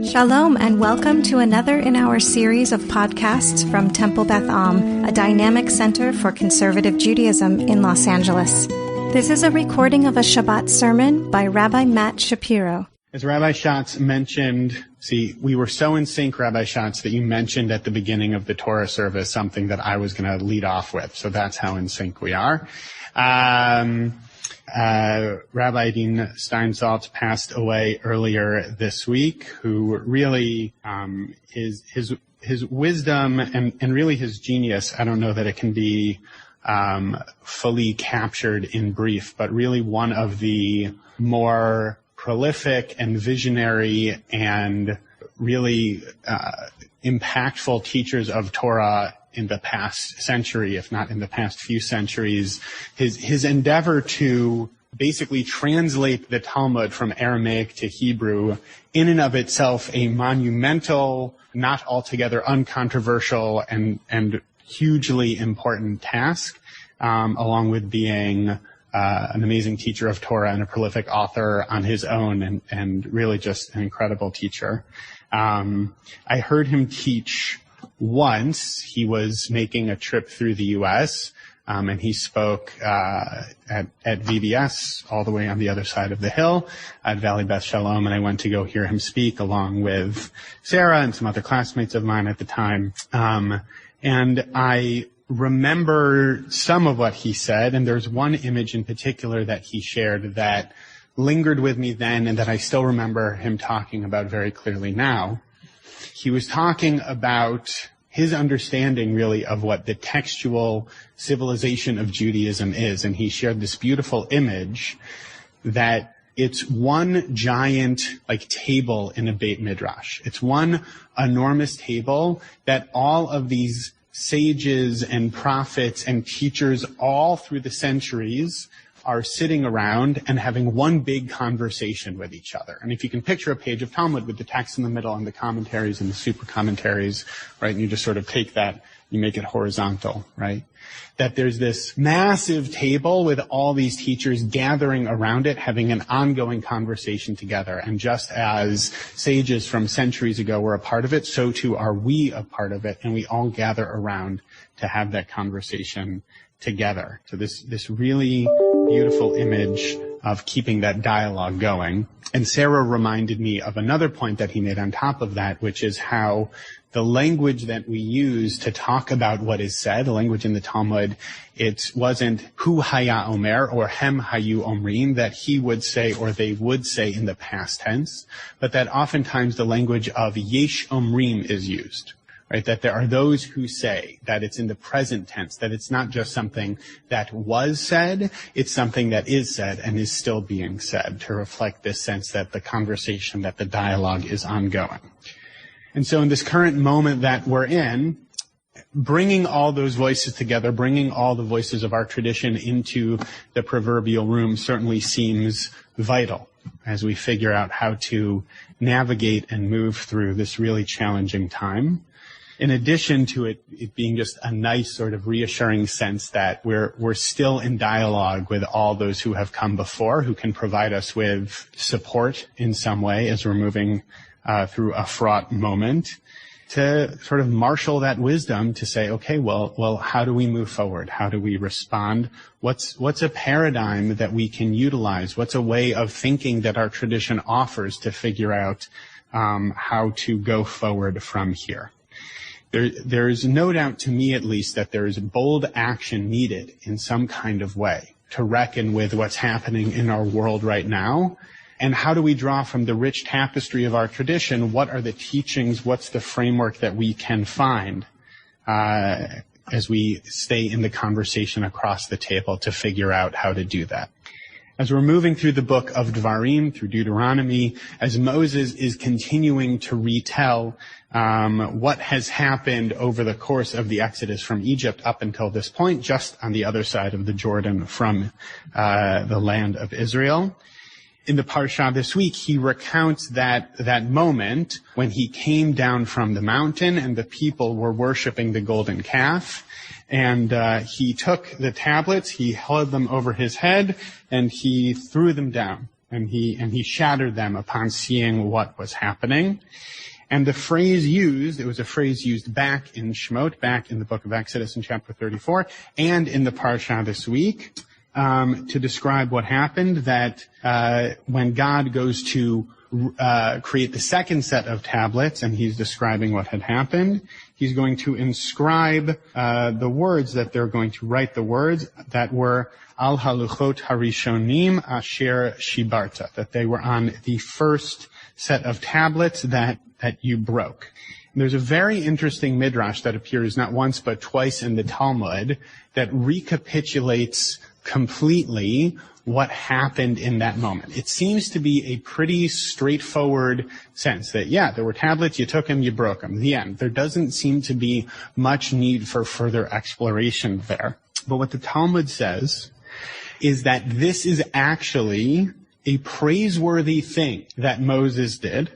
Shalom and welcome to another in our series of podcasts from Temple Beth Am, a dynamic center for conservative Judaism in Los Angeles. This is a recording of a Shabbat sermon by Rabbi Matt Shapiro. As Rabbi Schatz mentioned, we were so in sync, Rabbi Schatz, that you mentioned at the beginning of the Torah service something that I was going to lead off with. So that's how in sync we are. Rabbi Dean Steinsaltz passed away earlier this week, who really, his wisdom and really his genius, I don't know that it can be, fully captured in brief, but really one of the more prolific and visionary and really, impactful teachers of Torah in the past century, if not in the past few centuries. His endeavor to basically translate the Talmud from Aramaic to Hebrew, in and of itself a monumental, not altogether uncontroversial and hugely important task, along with being an amazing teacher of Torah and a prolific author on his own, and really just an incredible teacher. I heard him teach once. He was making a trip through the U.S., and he spoke at VBS all the way on the other side of the hill at Valley Beth Shalom, and I went to go hear him speak along with Sarah and some other classmates of mine at the time. And I remember some of what he said, and there's one image in particular that he shared that lingered with me then and that I still remember him talking about very clearly now. He was talking about his understanding really of what the textual civilization of Judaism is, and he shared this beautiful image that it's one giant table in a Beit Midrash. It's one enormous table that all of these sages and prophets and teachers all through the centuries are sitting around and having one big conversation with each other. And if you can picture a page of Talmud with the text in the middle and the commentaries and the super commentaries, right, and you just sort of take that, you make it horizontal, right? That there's this massive table with all these teachers gathering around it, having an ongoing conversation together. And just as sages from centuries ago were a part of it, so too are we a part of it, and we all gather around to have that conversation together. So this really beautiful image of keeping that dialogue going. And Sarah reminded me of another point that he made on top of that, which is how the language that we use to talk about what is said, the language in the Talmud, it wasn't hu haya omer or hem hayu omrim, that he would say or they would say in the past tense, but that oftentimes the language of yesh omrim is used. Right, that there are those who say that it's in the present tense, that it's not just something that was said, it's something that is said and is still being said, to reflect this sense that the conversation, that the dialogue is ongoing. And so in this current moment that we're in, bringing all those voices together, bringing all the voices of our tradition into the proverbial room certainly seems vital as we figure out how to navigate and move through this really challenging time. In addition to it being just a nice sort of reassuring sense that we're still in dialogue with all those who have come before, who can provide us with support in some way as we're moving through a fraught moment, to sort of marshal that wisdom to say, okay, well, how do we move forward? How do we respond? What's a paradigm that we can utilize? What's a way of thinking that our tradition offers to figure out how to go forward from here? There's no doubt, to me at least, that there is bold action needed in some kind of way to reckon with what's happening in our world right now. And how do we draw from the rich tapestry of our tradition? What are the teachings? What's the framework that we can find as we stay in the conversation across the table to figure out how to do that? As we're moving through the book of Dvarim, through Deuteronomy, as Moses is continuing to retell what has happened over the course of the Exodus from Egypt up until this point, just on the other side of the Jordan from the land of Israel. In the Parsha this week, he recounts that moment when he came down from the mountain and the people were worshiping the golden calf. And he took the tablets, he held them over his head, and he threw them down. And he shattered them upon seeing what was happening. And the phrase used, it was a phrase used back in Shemot, back in the book of Exodus in chapter 34, and in the Parsha this week, to describe what happened, that when God goes to create the second set of tablets, and he's describing what had happened, he's going to inscribe the words that they're going to write, the words that were al haluchot harishonim asher shibarta, that they were on the first set of tablets that you broke. And there's a very interesting midrash that appears not once but twice in the Talmud that recapitulates completely what happened in that moment. It seems to be a pretty straightforward sense that, yeah, there were tablets, you took them, you broke them, the end. There doesn't seem to be much need for further exploration there. But what the Talmud says is that this is actually a praiseworthy thing that Moses did.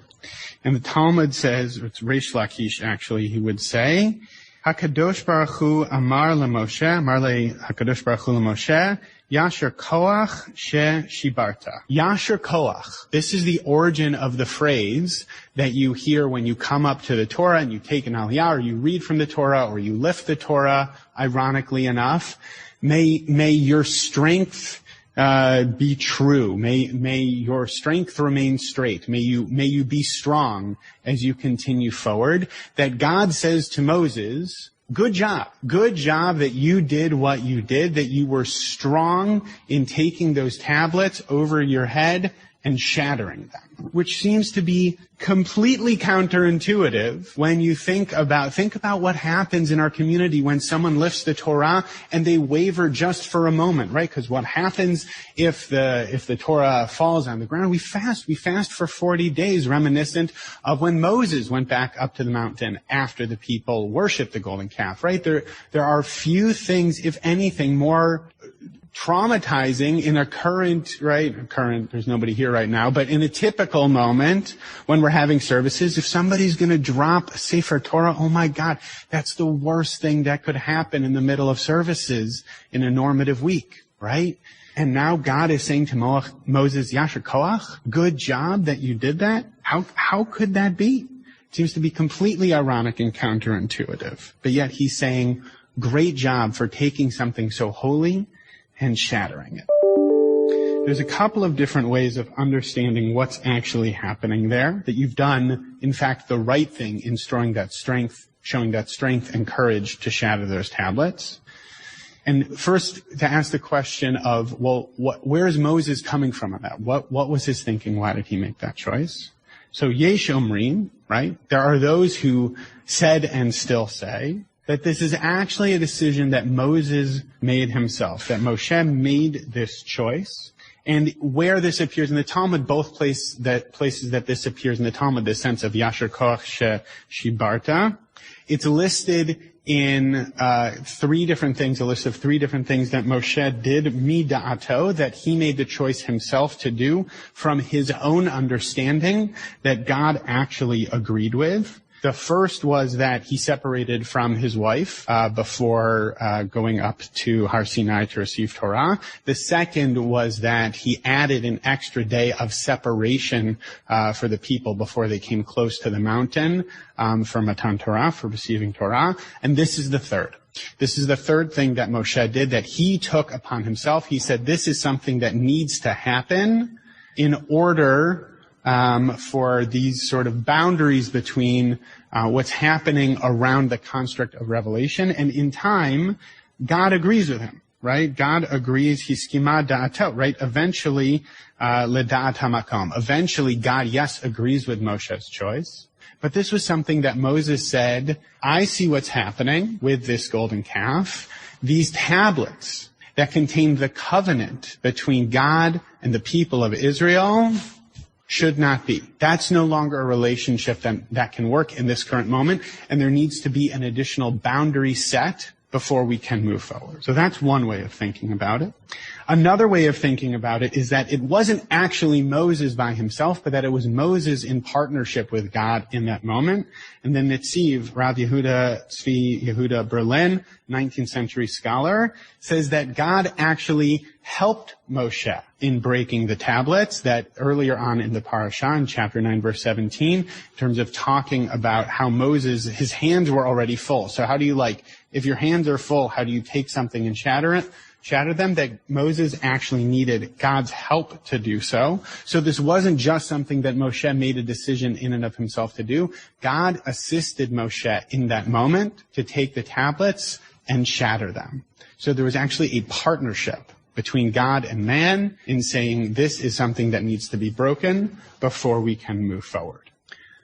And the Talmud says, it's Reish Lakish actually, he would say, HaKadosh Baruch Hu amar leMoshe, HaKadosh Baruch Hu leMoshe, Yasher Koach she Shibarta. Yasher Koach. This is the origin of the phrase that you hear when you come up to the Torah and you take an aliyah, or you read from the Torah, or you lift the Torah, ironically enough. May your strength be true. May your strength remain straight. May you be strong as you continue forward. That God says to Moses, good job. Good job that you did what you did, that you were strong in taking those tablets over your head and shattering them, which seems to be completely counterintuitive when you think about what happens in our community when someone lifts the Torah and they waver just for a moment, right? Because what happens if the Torah falls on the ground? We fast for 40 days, reminiscent of when Moses went back up to the mountain after the people worshiped the golden calf, right? There are few things, if anything, more traumatizing in a current, there's nobody here right now, but in a typical moment when we're having services, if somebody's going to drop a Sefer Torah, oh my God, that's the worst thing that could happen in the middle of services in a normative week, right? And now God is saying to Moses, Yasher Koach, good job that you did that. How could that be? It seems to be completely ironic and counterintuitive. But yet he's saying, great job for taking something so holy and shattering it. There's a couple of different ways of understanding what's actually happening there, that you've done, in fact, the right thing in showing that strength and courage to shatter those tablets. And first, to ask the question of, where is Moses coming from on that? What was his thinking? Why did he make that choice? So, Yesh Omrim, right? There are those who said and still say that this is actually a decision that Moses made himself, that Moshe made this choice. And where this appears in the Talmud, both places that this appears in the Talmud, the sense of Yasher Koach Shibarta, it's listed in three different things, a list of three different things that Moshe did mida'ato, that he made the choice himself to do from his own understanding that God actually agreed with. The first was that he separated from his wife before going up to Har Sinai to receive Torah. The second was that he added an extra day of separation for the people before they came close to the mountain for Matan Torah, for receiving Torah. And this is the third. This is the third thing that Moshe did, that he took upon himself. He said, this is something that needs to happen in order for these sort of boundaries between what's happening around the construct of revelation. And in time, God agrees with him, right? God agrees, hiskima da'ato, right? Eventually, leda'at hamakom. Eventually, God, yes, agrees with Moshe's choice. But this was something that Moses said, I see what's happening with this golden calf. These tablets that contain the covenant between God and the people of Israel should not be. That's no longer a relationship that can work in this current moment, and there needs to be an additional boundary set before we can move forward. So that's one way of thinking about it. Another way of thinking about it is that it wasn't actually Moses by himself, but that it was Moses in partnership with God in that moment. And then Netziv, Rav Tzvi Yehuda Berlin, 19th century scholar, says that God actually helped Moshe in breaking the tablets, that earlier on in the parasha, in chapter 9, verse 17, in terms of talking about how Moses, his hands were already full. So how do you if your hands are full, how do you take something and shatter them? That Moses actually needed God's help to do so. So this wasn't just something that Moshe made a decision in and of himself to do. God assisted Moshe in that moment to take the tablets and shatter them. So there was actually a partnership between God and man in saying this is something that needs to be broken before we can move forward.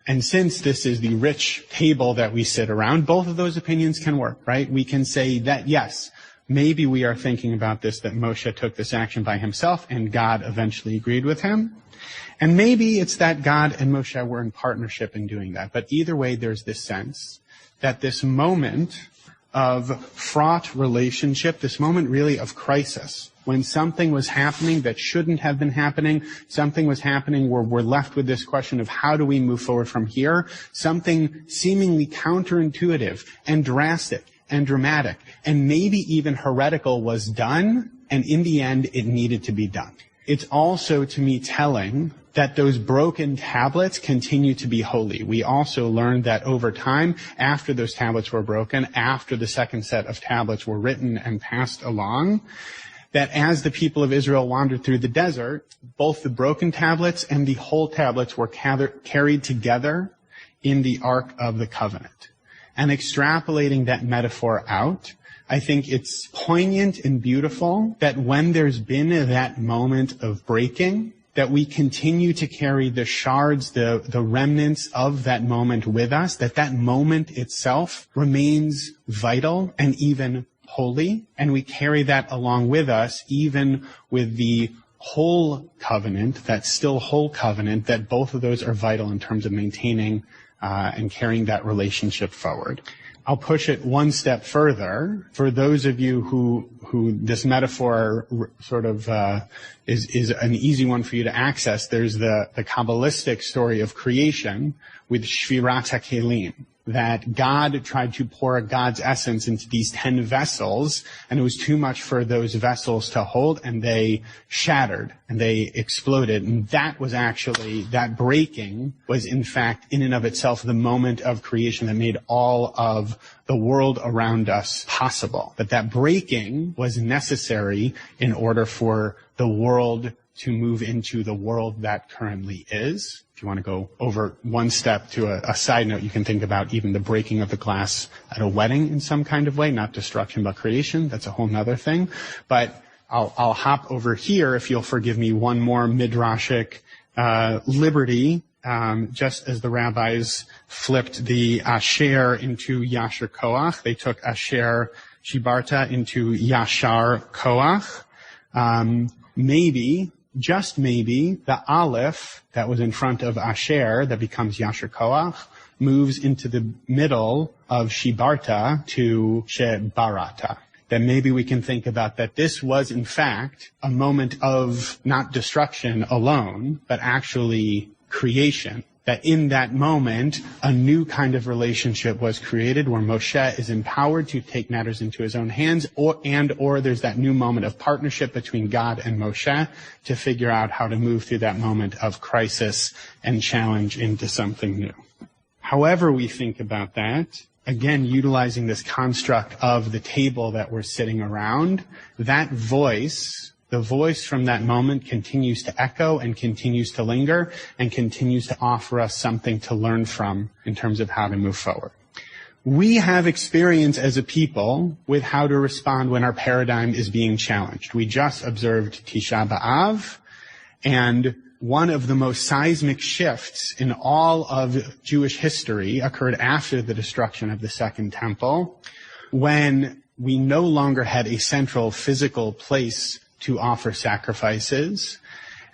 And since this is the rich table that we sit around, both of those opinions can work, right? We can say that, yes, maybe we are thinking about this, that Moshe took this action by himself and God eventually agreed with him. And maybe it's that God and Moshe were in partnership in doing that. But either way, there's this sense that this moment of fraught relationship, this moment really of crisis, when something was happening that shouldn't have been happening, something was happening where we're left with this question of how do we move forward from here, something seemingly counterintuitive and drastic and dramatic and maybe even heretical was done, and in the end it needed to be done. It's also, to me, telling that those broken tablets continue to be holy. We also learned that over time, after those tablets were broken, after the second set of tablets were written and passed along, that as the people of Israel wandered through the desert, both the broken tablets and the whole tablets were carried together in the Ark of the Covenant. And extrapolating that metaphor out, I think it's poignant and beautiful that when there's been that moment of breaking, that we continue to carry the shards, the remnants of that moment with us, that moment itself remains vital and even holy, and we carry that along with us, even with the whole covenant, that still whole covenant, that both of those are vital in terms of maintaining and carrying that relationship forward. I'll push it one step further. For those of you who this metaphor sort of is an easy one for you to access, there's the Kabbalistic story of creation with Shvirat HaKelim, that God tried to pour God's essence into these 10 vessels, and it was too much for those vessels to hold, and they shattered, and they exploded. And that was actually, that breaking was in fact, in and of itself, the moment of creation that made all of the world around us possible. That breaking was necessary in order for the world to move into the world that currently is. If you want to go over one step to a side note, you can think about even the breaking of the glass at a wedding in some kind of way, not destruction but creation. That's a whole nother thing. But I'll hop over here, if you'll forgive me, one more midrashic liberty, just as the rabbis flipped the Asher into Yasher Koach. They took Asher Shibarta into Yashar Koach. Maybe, just maybe, the Aleph that was in front of Asher, that becomes Yasher Koach, moves into the middle of Shibarta to Shebarata. That maybe we can think about that this was in fact a moment of not destruction alone, but actually creation. That in that moment, a new kind of relationship was created where Moshe is empowered to take matters into his own hands, or there's that new moment of partnership between God and Moshe to figure out how to move through that moment of crisis and challenge into something new. However we think about that, again, utilizing this construct of the table that we're sitting around, that voice, the voice from that moment continues to echo and continues to linger and continues to offer us something to learn from in terms of how to move forward. We have experience as a people with how to respond when our paradigm is being challenged. We just observed Tisha B'Av, and one of the most seismic shifts in all of Jewish history occurred after the destruction of the Second Temple, when we no longer had a central physical place to offer sacrifices.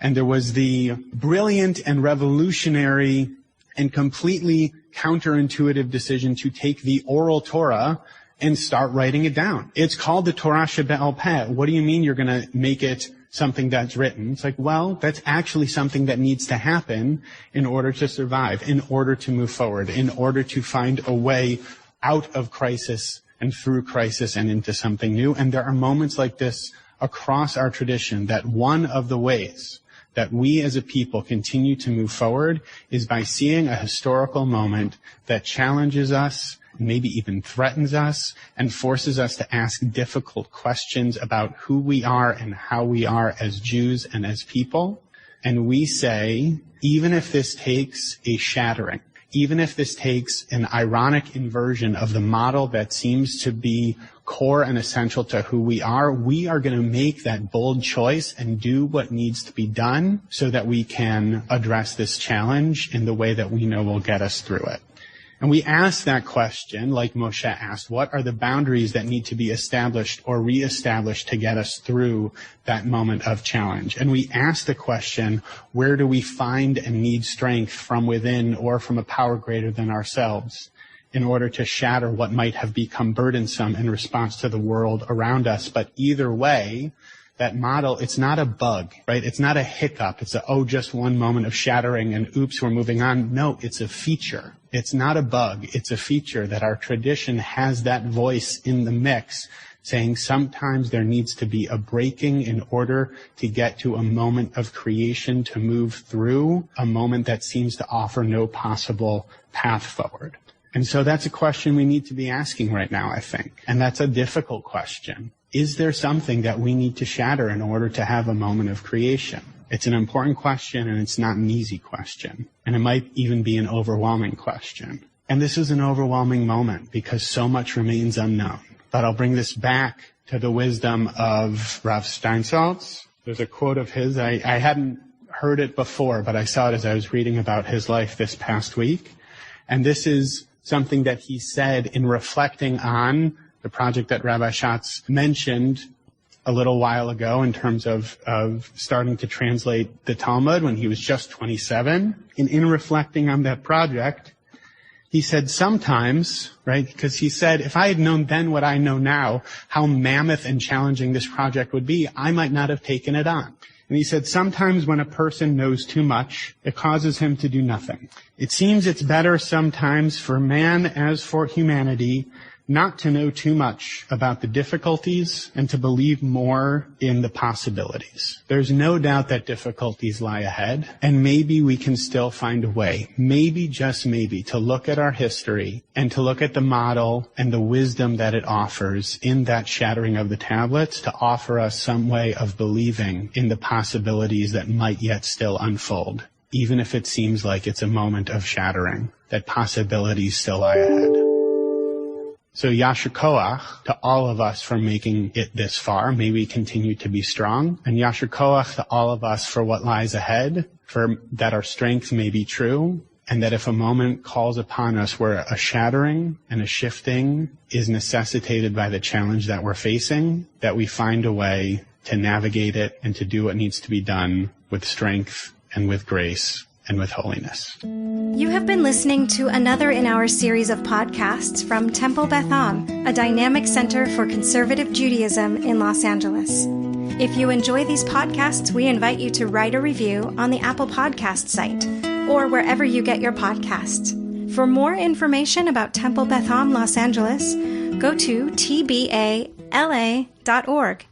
And there was the brilliant and revolutionary and completely counterintuitive decision to take the oral Torah and start writing it down. It's called the Torah Shebe'al Peh. What do you mean you're going to make it something that's written? It's like, well, that's actually something that needs to happen in order to survive, in order to move forward, in order to find a way out of crisis and through crisis and into something new. And there are moments like this across our tradition that one of the ways that we as a people continue to move forward is by seeing a historical moment that challenges us, maybe even threatens us, and forces us to ask difficult questions about who we are and how we are as Jews and as people. And we say, even if this takes a shattering, even if this takes an ironic inversion of the model that seems to be core and essential to who we are going to make that bold choice and do what needs to be done so that we can address this challenge in the way that we know will get us through it. And we ask that question, like Moshe asked, what are the boundaries that need to be established or reestablished to get us through that moment of challenge? And we ask the question, where do we find and need strength from within or from a power greater than ourselves in order to shatter what might have become burdensome in response to the world around us? But either way, that model, it's not a bug, right? It's not a hiccup. It's just one moment of shattering and oops, we're moving on. No, it's a feature. It's not a bug. It's a feature that our tradition has that voice in the mix saying sometimes there needs to be a breaking in order to get to a moment of creation to move through a moment that seems to offer no possible path forward. And so that's a question we need to be asking right now, I think. And that's a difficult question. Is there something that we need to shatter in order to have a moment of creation? It's an important question, and it's not an easy question. And it might even be an overwhelming question. And this is an overwhelming moment because so much remains unknown. But I'll bring this back to the wisdom of Rav Steinsaltz. There's a quote of his. I hadn't heard it before, but I saw it as I was reading about his life this past week. And this is something that he said in reflecting on the project that Rabbi Schatz mentioned a little while ago in terms of starting to translate the Talmud when he was just 27. And in reflecting on that project, he said sometimes, right, because he said, if I had known then what I know now, how mammoth and challenging this project would be, I might not have taken it on. And he said, sometimes when a person knows too much, it causes him to do nothing. It seems it's better sometimes for man as for humanity not to know too much about the difficulties and to believe more in the possibilities. There's no doubt that difficulties lie ahead, and maybe we can still find a way, maybe, just maybe, to look at our history and to look at the model and the wisdom that it offers in that shattering of the tablets to offer us some way of believing in the possibilities that might yet still unfold, even if it seems like it's a moment of shattering, that possibilities still lie ahead. So Yasher Koach to all of us for making it this far. May we continue to be strong. And Yasher Koach to all of us for what lies ahead, for that our strength may be true, and that if a moment calls upon us where a shattering and a shifting is necessitated by the challenge that we're facing, that we find a way to navigate it and to do what needs to be done with strength and with grace and with holiness. You have been listening to another in our series of podcasts from Temple Beth Am, a dynamic center for conservative Judaism in Los Angeles. If you enjoy these podcasts, we invite you to write a review on the Apple Podcast site or wherever you get your podcasts. For more information about Temple Beth Am Los Angeles, go to tbala.org.